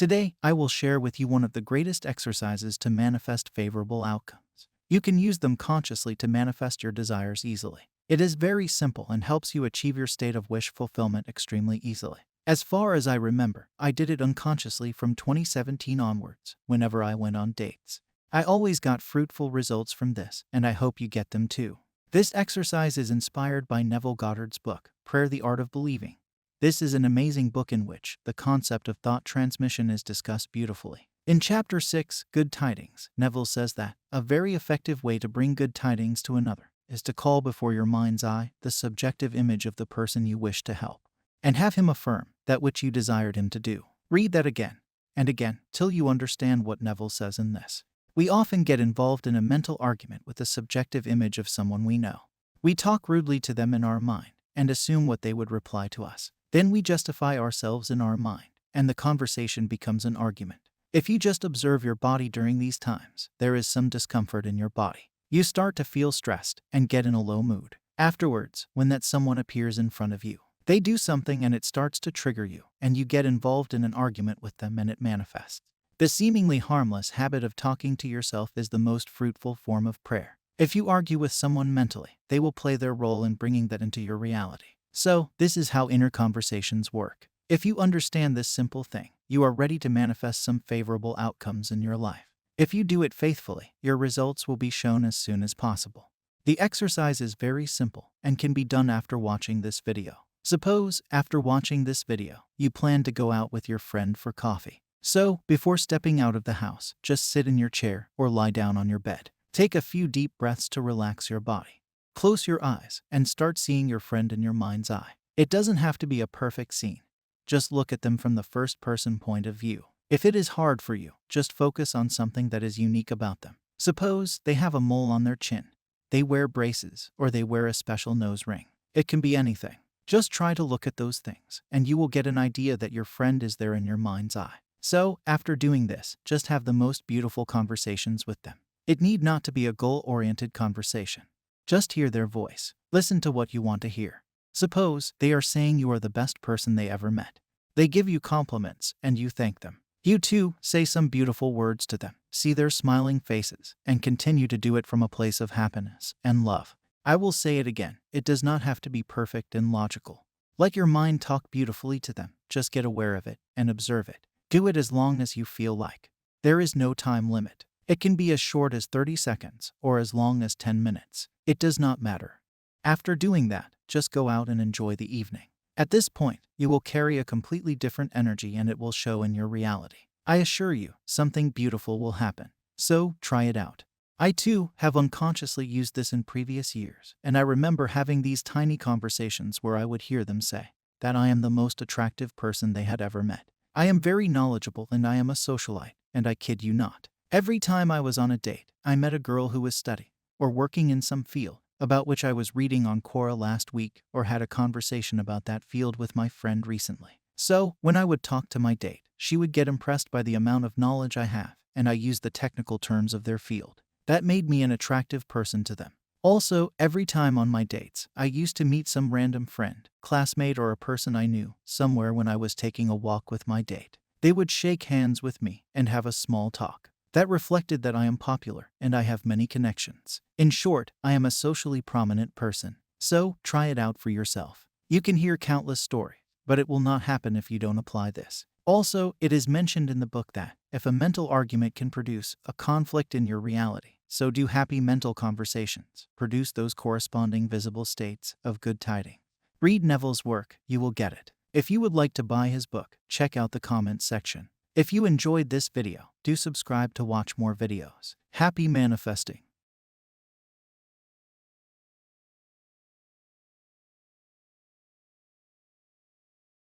Today, I will share with you one of the greatest exercises to manifest favorable outcomes. You can use them consciously to manifest your desires easily. It is very simple and helps you achieve your state of wish fulfillment extremely easily. As far as I remember, I did it unconsciously from 2017 onwards, whenever I went on dates. I always got fruitful results from this, and I hope you get them too. This exercise is inspired by Neville Goddard's book, Prayer: The Art of Believing. This is an amazing book in which the concept of thought transmission is discussed beautifully. In Chapter 6, Good Tidings, Neville says that a very effective way to bring good tidings to another is to call before your mind's eye the subjective image of the person you wish to help, and have him affirm that which you desired him to do. Read that again and again till you understand what Neville says in this. We often get involved in a mental argument with the subjective image of someone we know. We talk rudely to them in our mind and assume what they would reply to us. Then we justify ourselves in our mind, and the conversation becomes an argument. If you just observe your body during these times, there is some discomfort in your body. You start to feel stressed and get in a low mood. Afterwards, when that someone appears in front of you, they do something and it starts to trigger you, and you get involved in an argument with them and it manifests. The seemingly harmless habit of talking to yourself is the most fruitful form of prayer. If you argue with someone mentally, they will play their role in bringing that into your reality. So, this is how inner conversations work. If you understand this simple thing, you are ready to manifest some favorable outcomes in your life. If you do it faithfully, your results will be shown as soon as possible. The exercise is very simple and can be done after watching this video. Suppose, after watching this video, you plan to go out with your friend for coffee. So, before stepping out of the house, just sit in your chair or lie down on your bed. Take a few deep breaths to relax your body. Close your eyes and start seeing your friend in your mind's eye. It doesn't have to be a perfect scene. Just look at them from the first-person point of view. If it is hard for you, just focus on something that is unique about them. Suppose they have a mole on their chin, they wear braces, or they wear a special nose ring. It can be anything. Just try to look at those things, and you will get an idea that your friend is there in your mind's eye. So, after doing this, just have the most beautiful conversations with them. It need not to be a goal-oriented conversation. Just hear their voice. Listen to what you want to hear. Suppose they are saying you are the best person they ever met. They give you compliments, and you thank them. You too say some beautiful words to them. See their smiling faces, and continue to do it from a place of happiness and love. I will say it again, it does not have to be perfect and logical. Let your mind talk beautifully to them. Just get aware of it and observe it. Do it as long as you feel like. There is no time limit. It can be as short as 30 seconds or as long as 10 minutes. It does not matter. After doing that, just go out and enjoy the evening. At this point, you will carry a completely different energy and it will show in your reality. I assure you, something beautiful will happen. So, try it out. I too have unconsciously used this in previous years, and I remember having these tiny conversations where I would hear them say that I am the most attractive person they had ever met. I am very knowledgeable and I am a socialite, and I kid you not. Every time I was on a date, I met a girl who was studying or working in some field about which I was reading on Quora last week, or had a conversation about that field with my friend recently. So, when I would talk to my date, she would get impressed by the amount of knowledge I have, and I used the technical terms of their field. That made me an attractive person to them. Also, every time on my dates, I used to meet some random friend, classmate, or a person I knew somewhere when I was taking a walk with my date. They would shake hands with me and have a small talk. That reflected that I am popular and I have many connections. In short, I am a socially prominent person. So, try it out for yourself. You can hear countless stories, but it will not happen if you don't apply this. Also, it is mentioned in the book that if a mental argument can produce a conflict in your reality, so do happy mental conversations produce those corresponding visible states of good tidings. Read Neville's work, you will get it. If you would like to buy his book, check out the comments section. If you enjoyed this video, do subscribe to watch more videos. Happy manifesting!